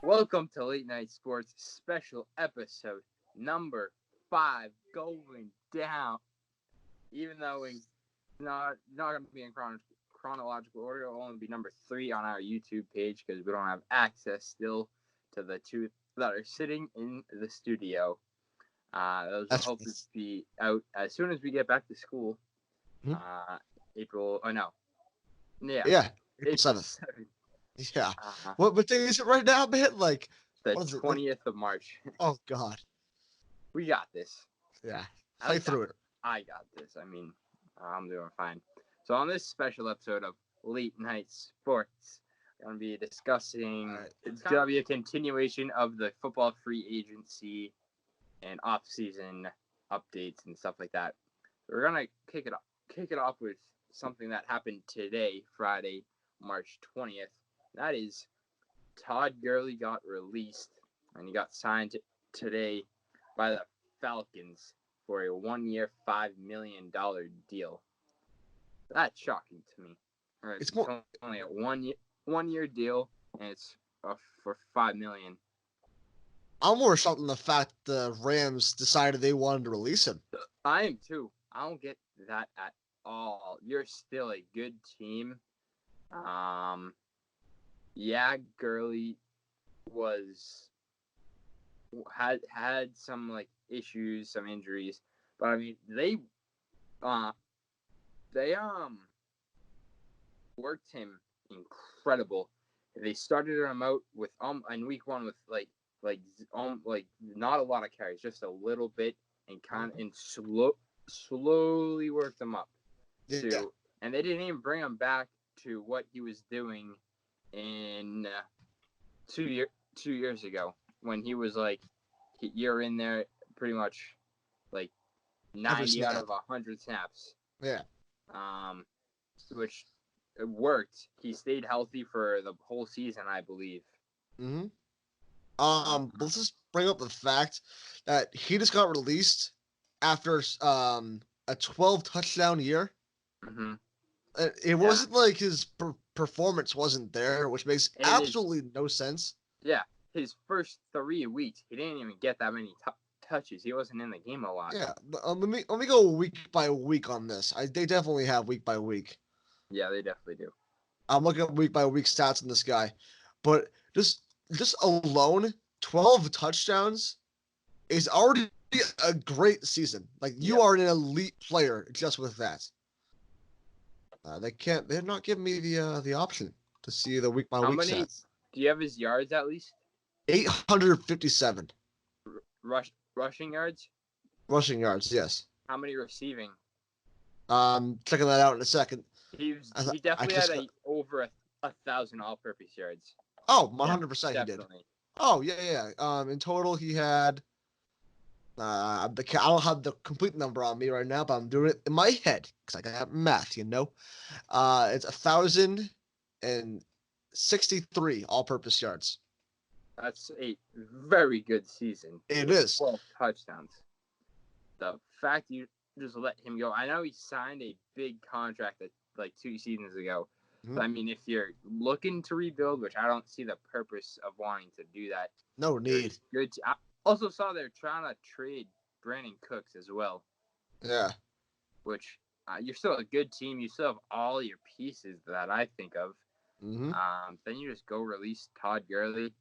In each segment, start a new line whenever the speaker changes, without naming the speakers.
Welcome to Late Night Sports special episode number 5 going down. Even though it's not going to be in chronological order, it'll only be number 3 on our YouTube page because we don't have access still to the two that are sitting in the studio. Those will hopefully be out as soon as we get back to school. April
7th. Yeah. What day is it right now, man? Like
the 20th of March.
Oh God.
We got this.
Yeah. Fight through it.
I got this. I mean, I'm doing fine. So on this special episode of Late Night Sports, we're going to be discussing it's going to be a continuation of the football free agency and off-season updates and stuff like that. We're going to kick it off with something that happened today, Friday, March 20th. That is, Todd Gurley got released, and he got signed today by the Falcons for a 1-year, $5 million deal. That's shocking to me. It's only a one-year deal, and it's for $5 million.
I'm more shocked than the fact the Rams decided they wanted to release him.
I am too. I don't get that at all. You're still a good team. Yeah, Gurley had some issues, some injuries, but I mean they worked him incredible. They started him out with in week 1 with not a lot of carries, just a little bit, and slowly worked him up.
Yeah.
And they didn't even bring him back to what he was doing in 2 years ago when he was you're in there pretty much 90 out of 100 snaps.
Yeah.
Which it worked. He stayed healthy for the whole season, I believe.
Let's just bring up the fact that he just got released after a 12 touchdown year. It wasn't like his performance wasn't there, which makes absolutely no sense.
Yeah, his first 3 weeks, he didn't even get that many touches. He wasn't in the game a lot.
Yeah, let me go week by week on this. They definitely have week by week.
Yeah, they definitely do.
I'm looking at week by week stats on this guy, but just alone, 12 touchdowns is already a great season. You are an elite player just with that. They're not giving me the option to see the week by week stats.
Do you have his yards at least?
857.
Rushing yards?
Rushing yards, yes.
How many receiving?
Checking that out in a second.
He definitely had over 1,000 all-purpose yards.
Oh, 100% he did. Oh, yeah. In total, he had. I don't have the complete number on me right now, but I'm doing it in my head because I got math, It's 1,063 all-purpose yards.
That's a very good season.
It is.
12 touchdowns. The fact you just let him go. I know he signed a big contract 2 seasons ago. But I mean, if you're looking to rebuild, which I don't see the purpose of wanting to do that.
No need.
Good. I also saw they're trying to trade Brandon Cooks as well.
Yeah.
Which you're still a good team. You still have all your pieces that I think of. Then you just go release Todd Gurley,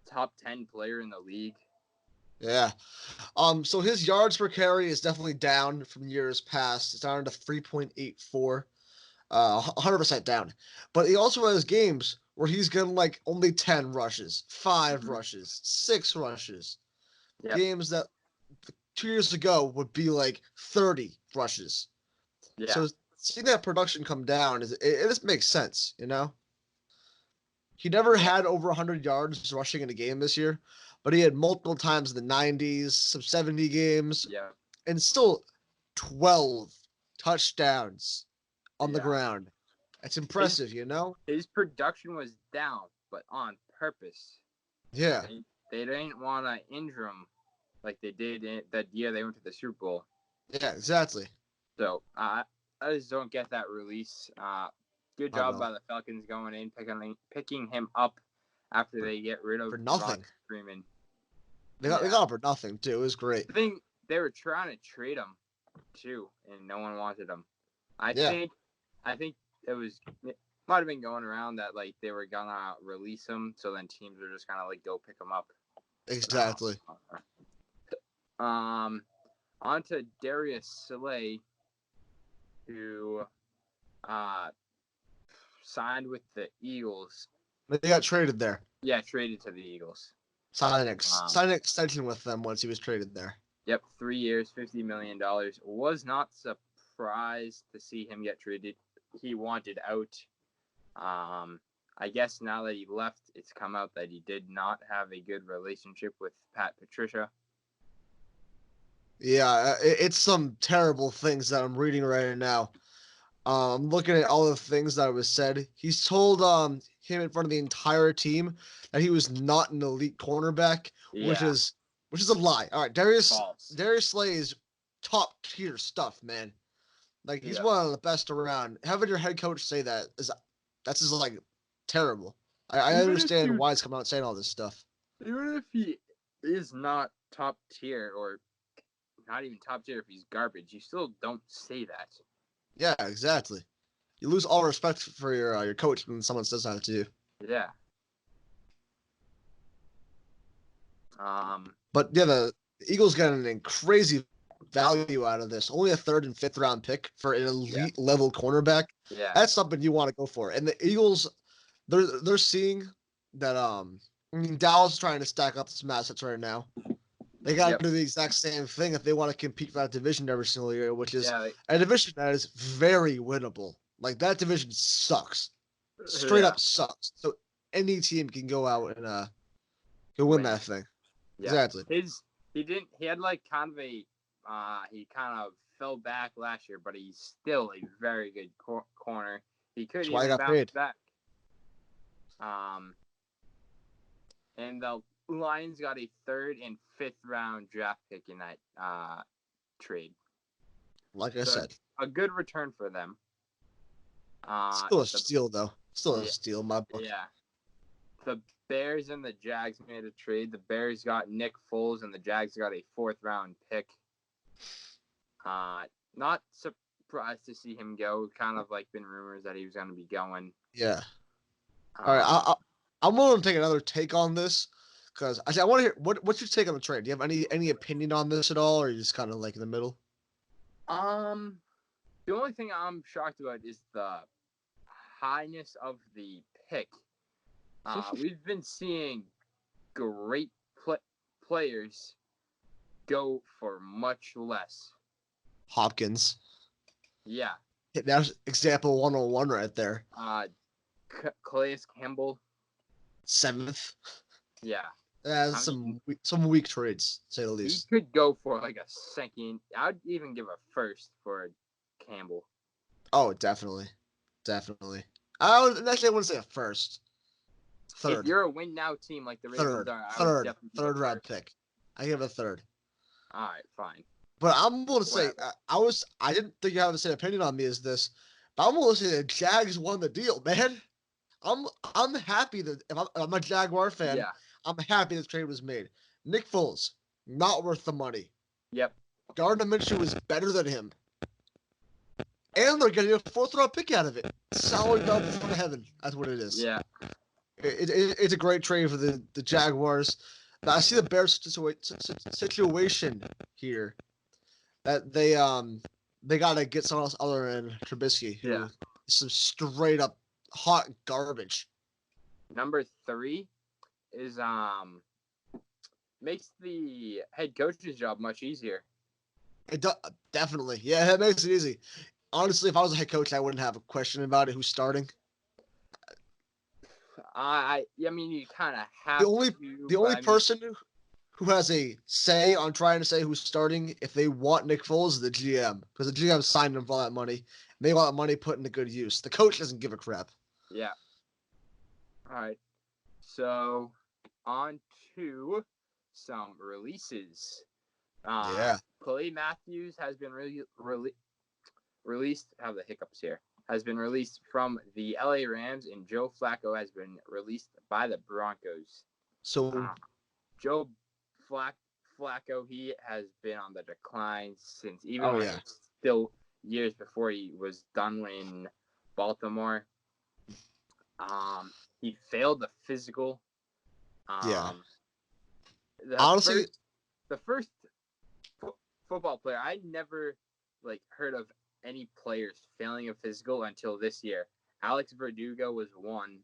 top 10 player in the league.
Yeah. So his yards per carry is definitely down from years past. It's down to 3.84. 100% down. But he also has games where he's getting only 10 rushes, 5 rushes, 6 rushes. Yep. Games that 2 years ago would be 30 rushes.
Yeah.
So seeing that production come down, it just makes sense, He never had over 100 yards rushing in a game this year, but he had multiple times in the 90s, some 70 games, and still 12 touchdowns on the ground. It's impressive,
His production was down, but on purpose.
Yeah.
They didn't want to injure him like they did that year they went to the Super Bowl.
Yeah, exactly.
So I just don't get that release. Good job by the Falcons going in, picking him up after they get rid of
For
Ron
nothing.
Freeman.
They got him for nothing too. It was great.
I think they were trying to trade him too, and no one wanted him. I think it might have been going around that like they were gonna release him, so then teams were just gonna like go pick him up.
Exactly.
On to Darius Slay, who signed with the Eagles.
They got traded there.
Yeah, traded to the Eagles.
Signed an extension with them once he was traded there.
Yep, 3 years, $50 million. Was not surprised to see him get traded. He wanted out. I guess now that he left, it's come out that he did not have a good relationship with Pat Patricia.
Yeah, it's some terrible things that I'm reading right now. I'm looking at all the things that was said. He's told him in front of the entire team that he was not an elite cornerback, which is a lie. All right, Darius Slay is top tier stuff, man. Like he's one of the best around. Having your head coach say that's just like terrible. I understand why he's coming out saying all this stuff.
Even if he is not top tier or not even top tier, if he's garbage, you still don't say that.
Yeah, exactly. You lose all respect for your coach when someone says that to you.
Yeah.
But yeah, the Eagles got an crazy value out of this. Only a 3rd and 5th round pick for an elite level cornerback.
Yeah.
That's something you want to go for. And the Eagles, they're seeing that Dallas is trying to stack up some assets right now. They got to do the exact same thing if they want to compete for that division every single year, which is a division that is very winnable. Like that division sucks, straight up sucks. So any team can go out and go win that thing. Yeah. Exactly.
He had like kind of a he kind of fell back last year, but he's still a very good corner. He could even bounce back. And the Lions got a 3rd and 5th round draft pick in that trade.
Like I said,
a good return for them.
Still a steal, though. Still a steal, my book.
Yeah. The Bears and the Jags made a trade. The Bears got Nick Foles, and the Jags got a 4th round pick. Not surprised to see him go. Kind of like been rumors that he was going to be going.
Yeah. All right, I'm willing to take another take on this because I want to hear what's your take on the trade. Do you have any opinion on this at all, or are you just kind of like in the middle?
The only thing I'm shocked about is the highness of the pick. We've been seeing great players go for much less.
Hopkins.
Yeah.
That's example 101 right there.
Calais Campbell.
7th.
Yeah.
Some weak trades, to say the least.
He could go for like a 2nd. I'd even give a 1st for Campbell.
Oh, definitely. I wouldn't say a 1st. 3rd.
If you're a win now team like the Ravens are,
third round pick. I give a 3rd.
All right, fine.
But I'm going to say I didn't think you have the same opinion on me as this, but I'm going to say the Jags won the deal, man. I'm happy that if I'm a Jaguar fan, I'm happy this trade was made. Nick Foles, not worth the money.
Yep.
Gardner Minshew is better than him. And they're getting a 4th round pick out of it. Solid double from heaven. That's what it is.
Yeah.
It's a great trade for the Jaguars. Now, I see the Bears situation here that they got to get someone else other than Trubisky, who is some straight up hot garbage.
Number 3 is makes the head coach's job much easier.
It definitely. Yeah, it makes it easy. Honestly, if I was a head coach, I wouldn't have a question about it. Who's starting?
I mean, you kind of have
the only person who has a say on trying to say who's starting if they want Nick Foles is the GM, because the GM signed him for all that money. They want that money put into good use. The coach doesn't give a crap.
Yeah. All right. So, on to some releases. Clay Matthews has been released. I have the hiccups here. has been released from the LA Rams, and Joe Flacco has been released by the Broncos.
So
Joe Flacco, he has been on the decline since even
Oh,
when
yeah.
it was still years before he was done in Baltimore. He failed the physical.
yeah.
The
Honestly,
first football player I never heard of any players failing a physical until this year. Alex Verdugo was one,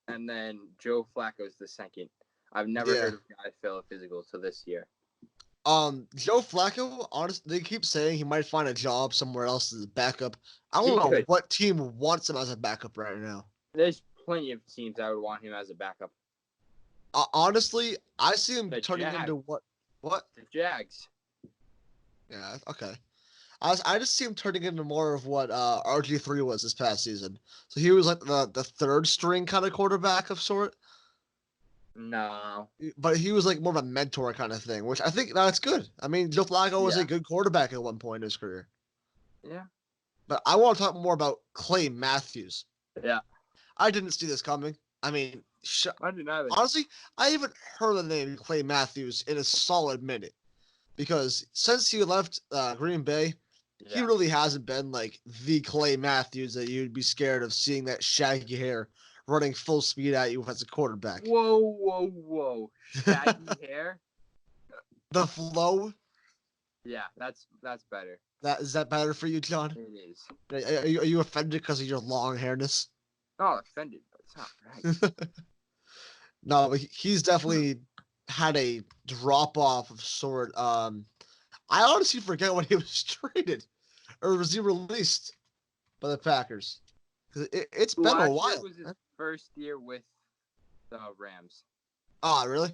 and then Joe Flacco's the second. I've never
yeah.
heard of guys fail a physical till this year.
Joe Flacco, honestly, they keep saying he might find a job somewhere else as a backup. I don't
He
know
could.
what team wants him as a backup right now.
There's plenty of teams that would want him as a backup.
Honestly, I see him
The
turning
Jags.
into what? What?
The Jags.
Yeah, okay. I just see him turning into more of what RG3 was this past season. So he was like the third string kind of quarterback of sort,
No.
but he was like more of a mentor kind of thing, which I think that's good. I mean, Joe Flacco was
Yeah.
a good quarterback at one point in his career.
Yeah.
But I want to talk more about Clay Matthews.
Yeah.
I didn't see this coming. I mean,
I didn't either.
honestly, I haven't heard the name Clay Matthews in a solid minute because since he left Green Bay, he really hasn't been like the Clay Matthews that you'd be scared of seeing that shaggy hair running full speed at you as a quarterback.
Whoa. Shaggy hair?
The flow.
Yeah, that's better.
Is that better for you, John?
It is.
Are you offended because of your long hairness?
Not offended, but it's not right.
No, but he's definitely had a drop off of sort. I honestly forget when he was traded, or was he released by the Packers? Because it's been a
Last
while.
year was his first year with the Rams.
Oh, really?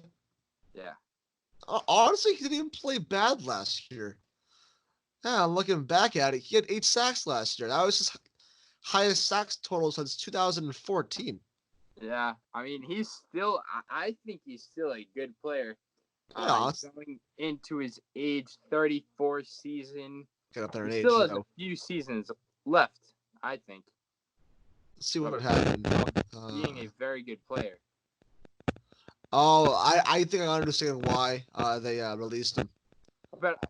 Yeah.
Honestly, he didn't even play bad last year. Yeah, I'm looking back at it. He had 8 sacks last year. That was his highest sacks total since 2014.
Yeah. I mean, he's still. I think he's still a good player.
Yeah,
He's going into his age 34 season.
get up there in
He
age.
still has a few seasons left, I think.
Let's see what would happen.
Being a very good player.
Oh, I think I understand why they released him.
But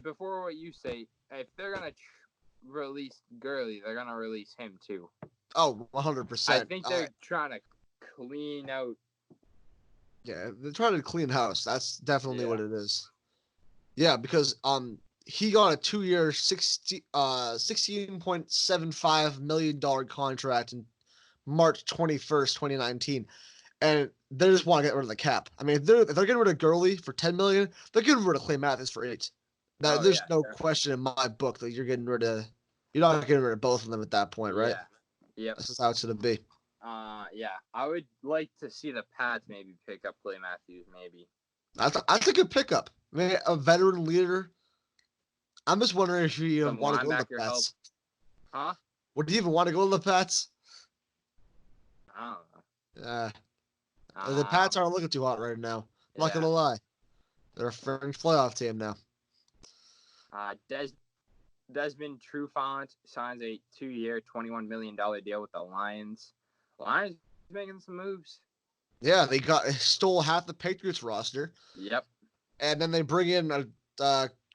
before what you say, if they're gonna release Gurley, they're gonna release him too.
Oh, 100%.
I think they're trying to clean out.
Yeah, they're trying to clean house. That's definitely what it is. Yeah, because he got a 2-year, $16.75 million contract in March 21st, 2019. And they just want to get rid of the cap. I mean, if they're getting rid of Gurley for $10 million, they're getting rid of Clay Matthews for $8. There's no question in my book that you're not getting rid of both of them at that point, right?
Yeah. Yep.
That's just how it's gonna be.
Yeah. I would like to see the Pats maybe pick up Clay Matthews, maybe.
That's a good pickup. I mean, a veteran leader. I'm just wondering if you even want to go to the Pats.
Huh?
Would you even want to go to the Pats?
I don't know.
The Pats aren't looking too hot right now. I'm not gonna lie. They're a fringe playoff team now.
Desmond Trufant signs a 2-year, $21 million deal with the Lions. Lions making some moves.
Yeah, they stole half the Patriots roster.
Yep.
And then they bring in a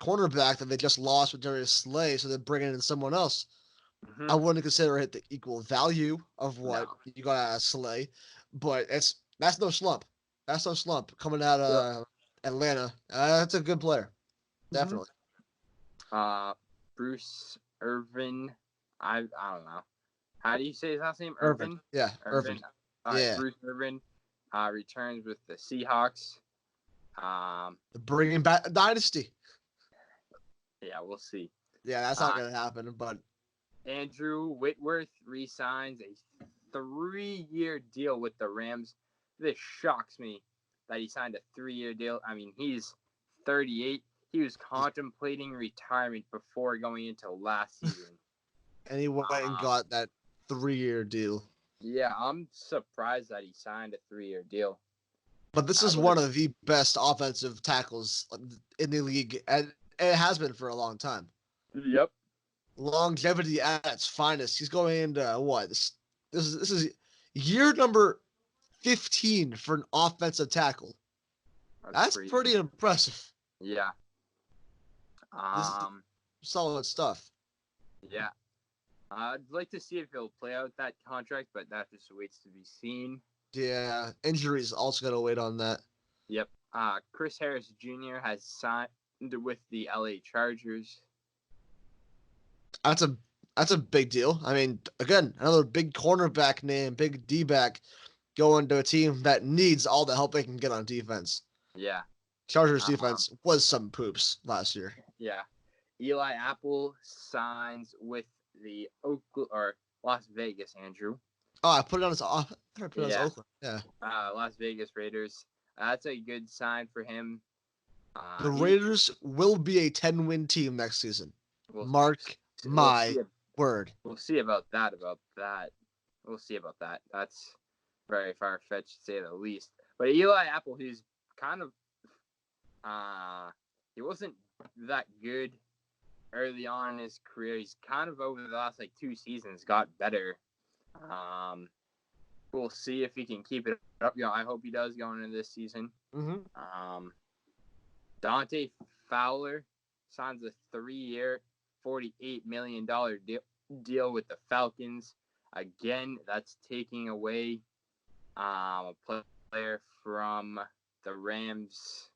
cornerback that they just lost with Darius Slay, so they're bringing in someone else. Mm-hmm. I wouldn't consider it the equal value of what you got out of Slay, but that's no slump. That's no slump coming out of Atlanta. That's a good player, definitely.
Bruce Irvin. I don't know. How do you say his last name?
Irvin. Yeah, Irvin.
Bruce Irvin returns with the Seahawks.
Bringing back a dynasty.
Yeah, we'll see.
Yeah, that's not going to happen, but
Andrew Whitworth re-signs a 3-year deal with the Rams. This shocks me that he signed a 3-year deal. I mean, he's 38. He was contemplating retirement before going into last season.
And he went and got that 3-year deal.
Yeah, I'm surprised that he signed a 3-year deal.
But this is one of the best offensive tackles in the league, and it has been for a long time.
Yep.
longevity at its finest. He's going into what? This is year number 15 for an offensive tackle. That's
crazy.
pretty impressive.
Yeah.
This is solid stuff.
Yeah. I'd like to see if he'll play out that contract, but that just waits to be seen.
Yeah, injuries also got to wait on that.
Yep. Chris Harris Jr. has signed with the LA Chargers.
That's a big deal. I mean, again, another big cornerback name, big D-back going to a team that needs all the help they can get on defense.
Yeah.
Chargers defense was some poops last year.
Yeah. Eli Apple signs with the Las Vegas, Andrew.
Oh, I put it on his Oakland. Yeah.
Las Vegas Raiders. That's a good sign for him.
The Raiders will be a 10-win team next season. Mark my word.
We'll see about that. We'll see about that. That's very far-fetched to say the least. But Eli Apple, he's kind of he wasn't that good early on in his career. He's kind of over the last 2 seasons got better. We'll see if he can keep it up. I hope he does going into this season.
Mm-hmm.
Dante Fowler signs a 3-year, $48 million deal with the Falcons. Again, that's taking away a player from the Rams.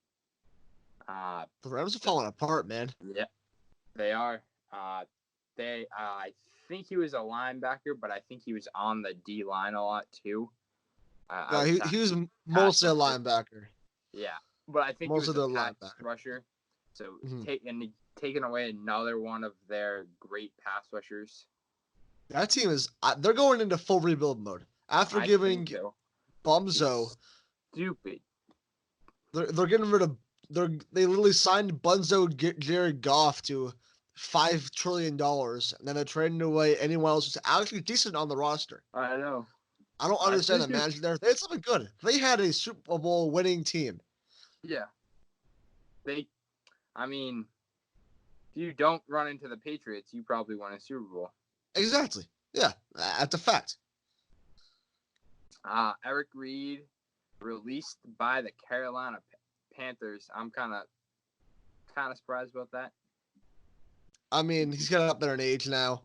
The Rams are falling apart, man.
Yeah, they are. I think he was a linebacker, but I think he was on the D line a lot too.
He was mostly a linebacker.
Yeah, but I think
most
he was a pass rusher. So taking away another one of their great pass rushers.
That team they're going into full rebuild mode after giving Bumzo.
Stupid.
They're getting rid of. They literally signed Bunzo Jared Goff to $5 trillion, and then they're trading away anyone else who's actually decent on the roster.
I know.
I don't understand the management there. They had something good. They had a Super Bowl winning team.
Yeah. If you don't run into the Patriots, you probably won a Super Bowl.
Exactly. Yeah, that's a fact.
Eric Reed released by the Carolina Panthers. I'm kind of surprised about that.
I mean, he's getting up there in age now.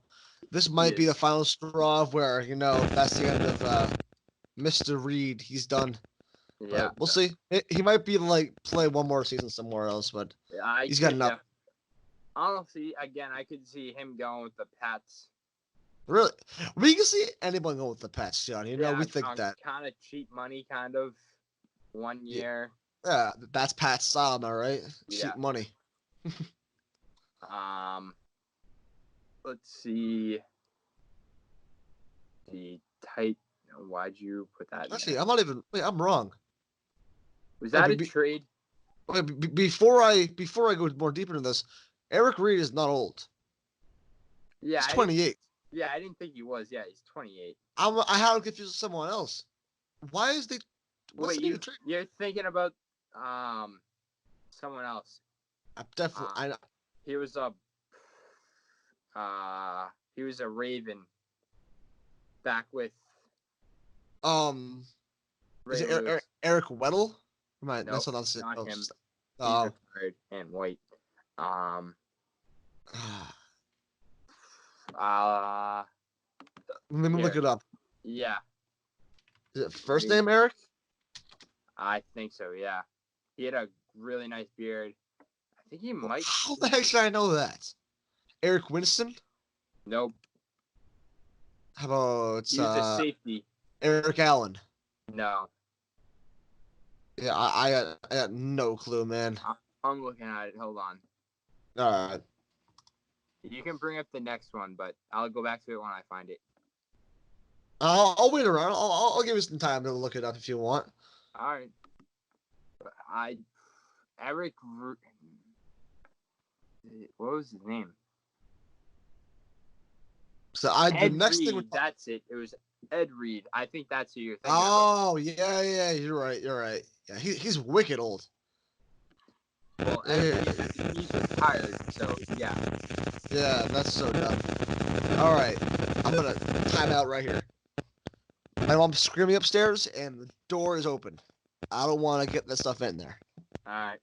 This might be the final straw where, that's the end of Mr. Reed. He's done. Yeah. But we'll see. He might be play one more season somewhere else, but he's got enough.
Honestly, again, I could see him going with the Pats.
Really? We can see anyone going with the Pats, John. We think that.
Kind of cheap money, kind of. 1 year.
Yeah, that's Pat's style, am I right? Yeah. Cheap money.
Let's see. The tight. Why'd you put that?
Actually, I'm not even. Wait, I'm wrong.
Was that a trade?
Wait, before I go more deeper into this, Eric Reed is not old.
Yeah,
he's 28.
Yeah, I didn't think he was. Yeah, he's 28.
I had him confused with someone else. Why is they?
Wait, you're thinking about someone else.
Definitely, I know.
He was a Raven. Back with.
Is it Eric Weddle?
Nope,
that's what I'm
not him. He's retired and white.
Let me look it up.
Yeah.
Is it first name Eric?
I think so, yeah. He had a really nice beard. I think he might.
How the heck should I know that? Eric Winston?
Nope.
How about
he was a safety.
Eric Allen?
No.
Yeah, I got no clue, man.
I'm looking at it. Hold on.
All right.
You can bring up the next one, but I'll go back to it when I find it.
I'll wait around. I'll give you some time to look it up if you want.
All right. What was his name?
So the next
Reed,
thing.
That's it. It was Ed Reed. I think that's who you're thinking
about. Yeah. You're right. Yeah, he's wicked old.
Well, he's retired, so yeah.
Yeah, that's so dumb. All right, I'm gonna time out right here. My mom's screaming upstairs, and the door is open. I don't want to get this stuff in there.
All right.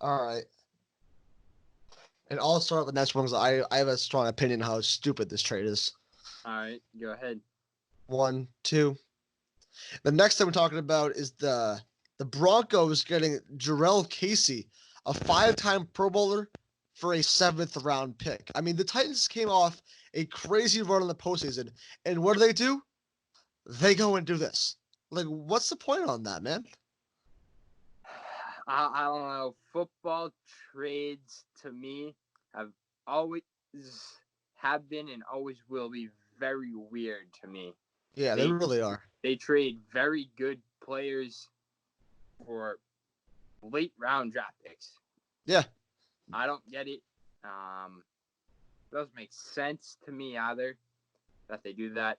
All right. And I'll start the next one because I have a strong opinion how stupid this trade is.
All right. Go ahead.
1, 2. The next thing we're talking about is the Broncos getting Jarrell Casey, a 5-time Pro Bowler, for a 7th-round pick. I mean, the Titans came off a crazy run in the postseason, and what do? They go and do this. Like, what's the point on that, man?
I don't know. Football trades to me always have been and always will be very weird to me.
Yeah, they really are.
They trade very good players for late round draft picks.
Yeah.
I don't get it. Doesn't make sense to me either that they do that.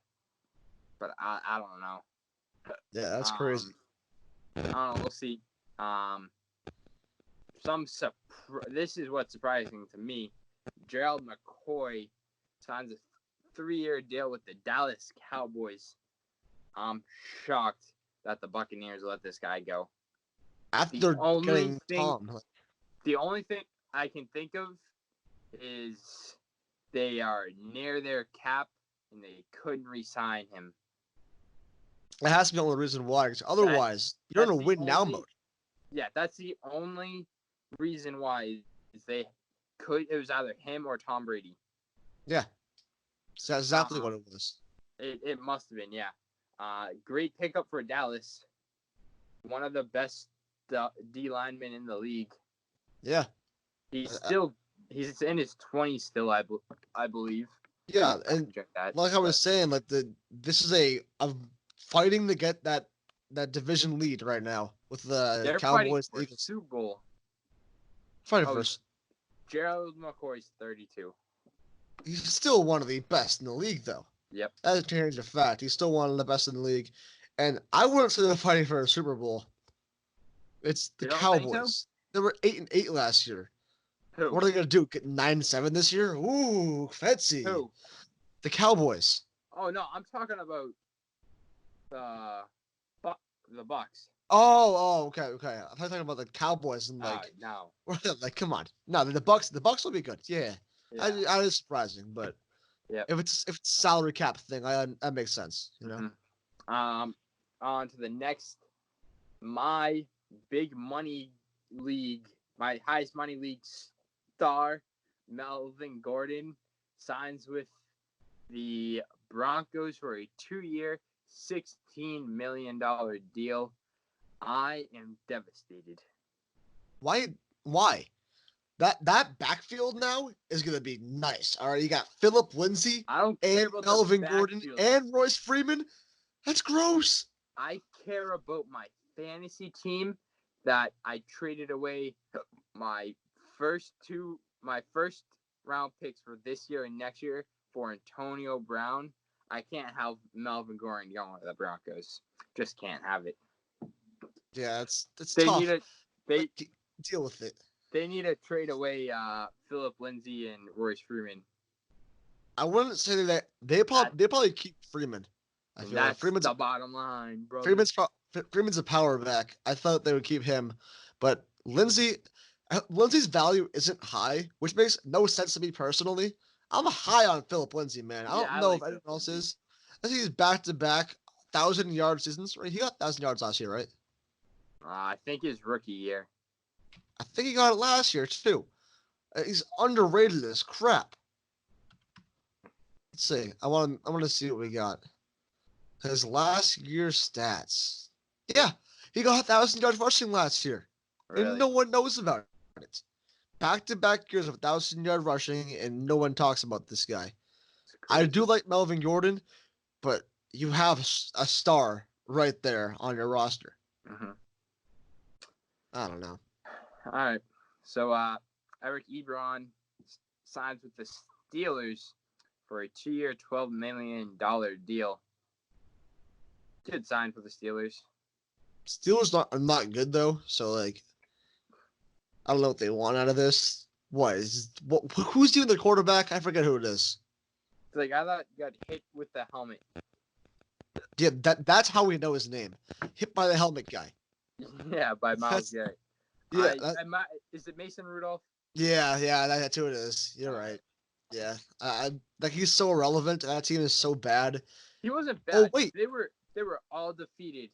But I don't know.
Yeah, that's crazy.
I don't know. We'll see. This is what's surprising to me. Gerald McCoy signs a 3-year deal with the Dallas Cowboys. I'm shocked that the Buccaneers let this guy go.
After
The only thing I can think of is they are near their cap and they couldn't re-sign him.
That has to be the only reason why. Because otherwise, you're in a win now mode.
Yeah, that's the only reason why is it was either him or Tom Brady.
Yeah. So that's exactly what it was.
It must have been, yeah. Great pickup for Dallas. One of the best D linemen in the league.
Yeah.
He's in his 20s still, I believe.
Yeah, and like I was saying, like this is a fighting to get that division lead right now with the Cowboys.
They're fighting for Super Bowl.
Fighting first.
Gerald McCoy's 32.
He's still one of the best in the league, though.
Yep.
That's a change of fact. He's still one of the best in the league, and I wouldn't say they're fighting for a Super Bowl. It's the Cowboys. So? They were 8-8 last year.
Who?
What are they gonna do? Get 9-7 this year? Ooh, fancy.
Who?
The Cowboys.
Oh no, I'm talking about the Bucks.
Oh, okay. I'm talking about the Cowboys and
no.
Like, come on. No, the Bucks will be good. Yeah. I is surprising, but
yeah,
if it's salary cap thing, that makes sense, you know.
Mm-hmm. On to the next, my big money league, my highest money league star, Melvin Gordon, signs with the Broncos for a 2-year, $16 million deal. I am devastated.
Why? That backfield now is gonna be nice. All right, you got Philip Lindsay and Melvin Gordon and Royce Freeman. That's gross.
I care about my fantasy team that I traded away my first round picks for this year and next year for Antonio Brown. I can't have Melvin Gordon going to the Broncos. Just can't have it.
Yeah, it's tough. Deal with it.
They need to trade away Philip Lindsay and Royce Freeman.
I wouldn't say that they probably keep Freeman.
I feel that's like Freeman's the bottom line, bro.
Freeman's a power back. I thought they would keep him, but Lindsay's value isn't high, which makes no sense to me personally. I'm high on Philip Lindsay, man. I don't know if anyone else is. I think he's back-to-back 1,000-yard seasons. He got 1,000 yards last year, right?
I think his rookie year.
I think he got it last year too. He's underrated as crap. Let's see. I want to see what we got. His last year's stats. Yeah, he got 1,000 yards rushing last year,
really?
And no one knows about it. Back-to-back years of 1,000-yard rushing, and no one talks about this guy. I do like Melvin Gordon, but you have a star right there on your roster.
Mm-hmm.
I don't know.
All right. So Eric Ebron signs with the Steelers for a 2-year, $12 million deal. Good sign for the Steelers.
Steelers are not good though, so like, I don't know what they want out of this. Who's doing the quarterback? I forget who it is.
Like I thought, got hit with the helmet.
Yeah, that's how we know his name. Hit by the helmet guy.
Yeah, by Miles Garrett.
Yeah.
Is it Mason Rudolph?
Yeah, that's who it is. You're right. Yeah, like he's so irrelevant. That team is so bad.
He wasn't bad.
Oh wait,
they were all defeated.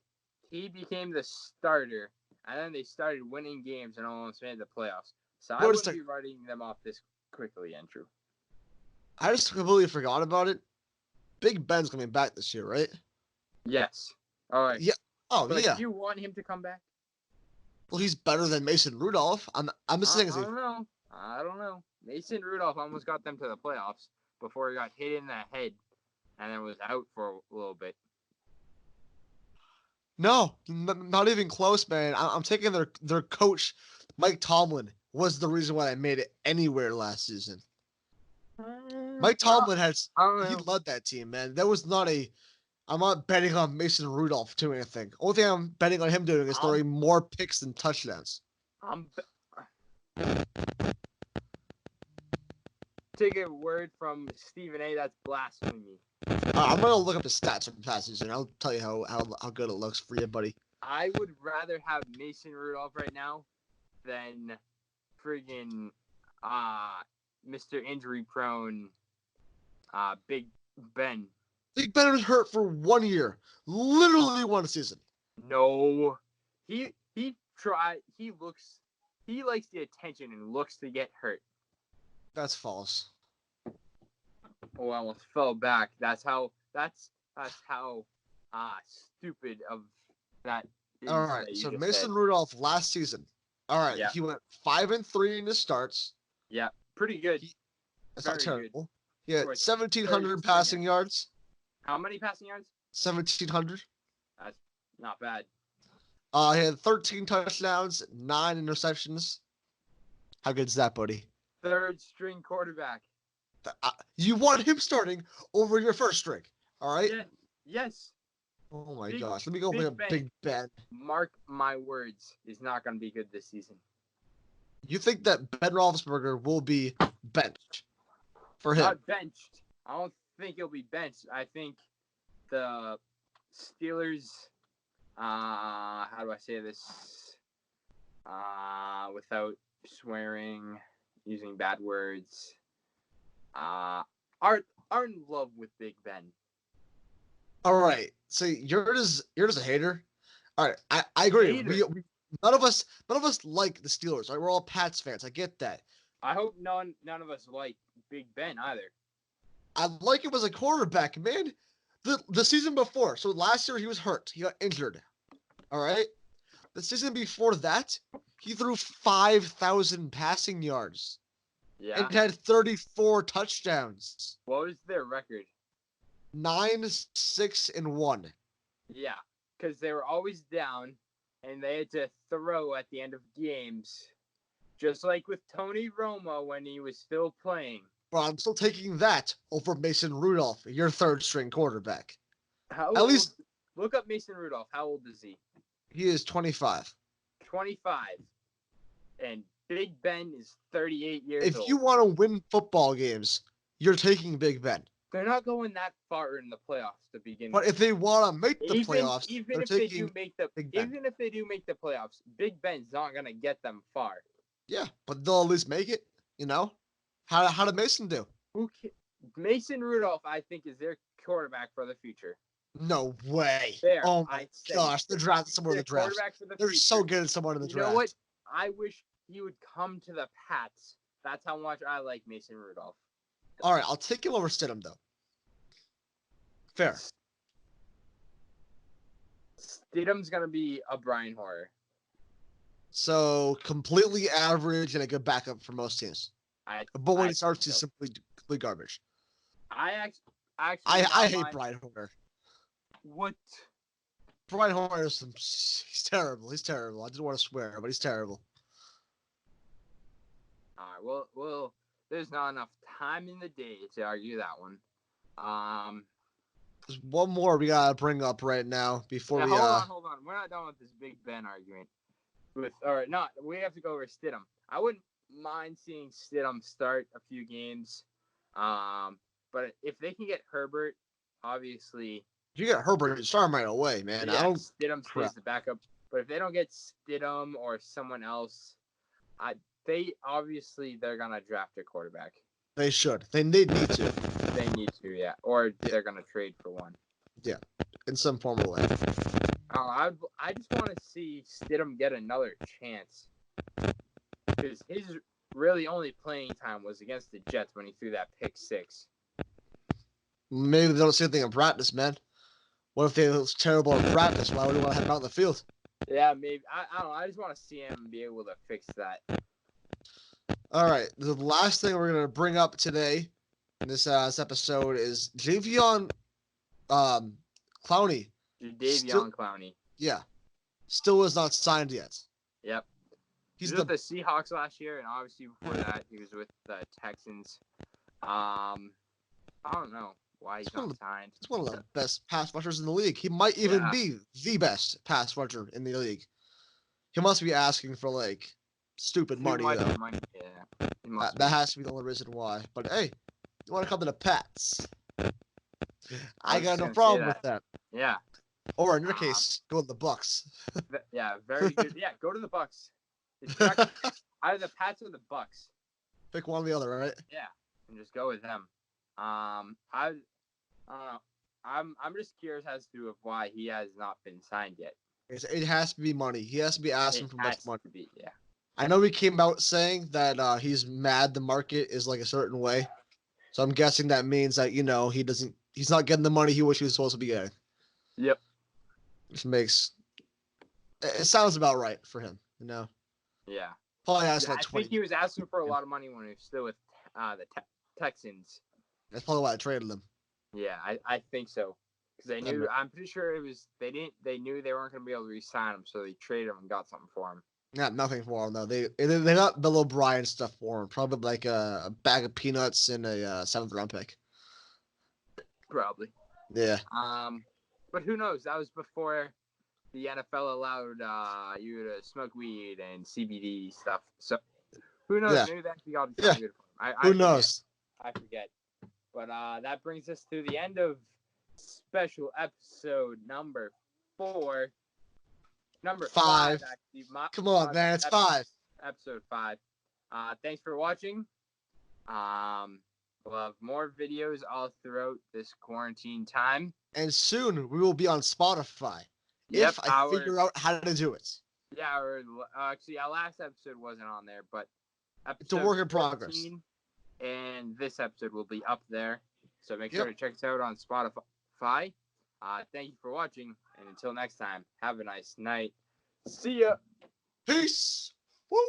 He became the starter, and then they started winning games and almost made the playoffs. So I wouldn't be writing them off this quickly, Andrew.
I just completely forgot about it. Big Ben's coming back this year, right?
Yes. All right.
Yeah. Oh,
but
yeah.
Do you want him to come back?
Well, he's better than Mason Rudolph. I'm just saying.
I don't know. Mason Rudolph almost got them to the playoffs before he got hit in the head and then was out for a little bit.
No, not even close, man. I'm taking their coach, Mike Tomlin, was the reason why they made it anywhere last season. Mike Tomlin he led that team, man. I'm not betting on Mason Rudolph doing anything. Only thing I'm betting on him doing is throwing more picks than touchdowns.
Take a word from Stephen A. That's blasphemy.
I'm gonna look up the stats from the past season. I'll tell you how good it looks for you, buddy.
I would rather have Mason Rudolph right now than friggin' Mr. Injury Prone Big Ben.
Big Ben was hurt for 1 year, literally 1 season.
No, he tried. He likes the attention and looks to get hurt.
That's false.
Oh, I almost fell back. That's how stupid of that is.
All right, so Mason Rudolph last season. All right, he went 5-3 in his starts.
Yeah, pretty good.
That's not terrible. He had 1,700 passing yards.
How many passing yards?
1,700.
That's not bad.
He had 13 touchdowns, 9 interceptions. How good is that, buddy?
Third string quarterback.
You want him starting over your first string, all right?
Yeah. Yes.
Oh my gosh. Let me go look at Big Ben.
Mark my words, he's not going to be good this season.
You think that Ben Roethlisberger will be benched for him?
Not benched. I don't think he'll be benched. I think the Steelers, how do I say this without swearing, using bad words, are in love with Big Ben.
All right. So you're just a hater. All right. I agree. We none of us like the Steelers. Right? We're all Pats fans. I get that.
I hope none of us like Big Ben either.
I like him as a quarterback, man. The season before, so last year he was hurt. He got injured. All right. The season before that, he threw 5,000 passing yards.
Yeah.
And had 34 touchdowns.
What was their record?
9-6-1.
Yeah, because they were always down, and they had to throw at the end of games, just like with Tony Romo when he was still playing.
But I'm still taking that over Mason Rudolph, your third string quarterback.
At least look up Mason Rudolph. How old is he?
He is 25.
25. And Big Ben is 38 years old.
If you want to win football games, you're taking Big Ben.
They're not going that far in the playoffs to begin
with. But if they want to make the playoffs,
even if they do make the playoffs, Big Ben's not going to get them far.
Yeah, but they'll at least make it, you know? How did Mason do?
Mason Rudolph, I think, is their quarterback for the future.
No way.
There,
oh my gosh, they're drafting someone in the draft. They're so good at someone in the draft.
You know what? I wish he would come to the Pats. That's how much I like Mason Rudolph.
All right, I'll take him over Stidham, though. Fair.
Stidham's going to be a Brian Hoyer.
So, completely average and a good backup for most teams. But when he starts, he's simply complete garbage.
I
hate Brian Hoyer.
What?
Brian Hoyer he's terrible. He's terrible. I didn't want to swear, but he's terrible.
All right, we'll there's not enough time in the day to argue that one.
There's one more we gotta bring up right now before we.
Hold on. We're not done with this Big Ben argument. We have to go over Stidham. I wouldn't mind seeing Stidham start a few games. But if they can get Herbert, obviously.
If you get Herbert, you start him right away, man.
Yeah, Stidham stays the backup. But if they don't get Stidham or someone else, they're gonna draft a quarterback.
They should. They need to.
They need to, yeah. Or they're gonna trade for one.
Yeah, in some form or way.
I just want to see Stidham get another chance, because his really only playing time was against the Jets when he threw that pick 6.
Maybe they don't see anything in practice, man. What if they was terrible in practice? Why would you want to have him out in the field?
Yeah, maybe. I don't know. I just want to see him be able to fix that.
All right. The last thing we're going to bring up today in this episode is Jadeveon Clowney.
Jadeveon Clowney.
Yeah. Still is not signed yet.
Yep. He's with the Seahawks last year, and obviously before that, he was with the Texans. I don't know why he's not signed.
He's one of the best pass rushers in the league. He might even be the best pass rusher in the league. He must be asking for, like, stupid money, though.
Yeah.
That has to be the only reason why. But, hey, you want to come to the Pats? I got no problem with that.
Yeah.
Or, in your case, go to the Bucks.
Yeah, very good. Yeah, go to the Bucks. Either the Pats or the Bucks.
Pick one or the other, right?
Yeah, and just go with them. I don't know. I'm just curious as to why he has not been signed yet.
It has to be money. He has to be asking for much money.
Yeah.
I know he came out saying that he's mad the market is like a certain way. So I'm guessing that means that, he's not getting the money he wished he was supposed to be getting.
Yep.
Which it sounds about right for him,
Yeah.
Probably asking
I think he was asking for a lot of money when he was still with the Texans.
That's probably why I traded him.
Yeah, I think so. Because they knew, I'm pretty sure they knew they weren't going to be able to re-sign him, so they traded him and got something for him.
Not nothing for him, though. They got Bill O'Brien stuff for him. Probably like a bag of peanuts and a 7th round pick.
Probably.
Yeah.
But who knows? That was before the NFL allowed you to smoke weed and CBD stuff. So who knows?
Yeah.
Maybe that could be all good for him.
Who knows?
I forget. But that brings us to the end of special episode number 4. Number 5, actually.
Come on, man. It's 5.
Episode 5. Thanks for watching. We'll have more videos all throughout this quarantine time.
And soon we will be on Spotify.
Yep,
if I figure out how to do it.
Yeah, actually, our last episode wasn't on there, but
it's a work in progress.
And this episode will be up there. So make sure to check us out on Spotify. Thank you for watching, and until next time, have a nice night. See ya.
Peace. Woo.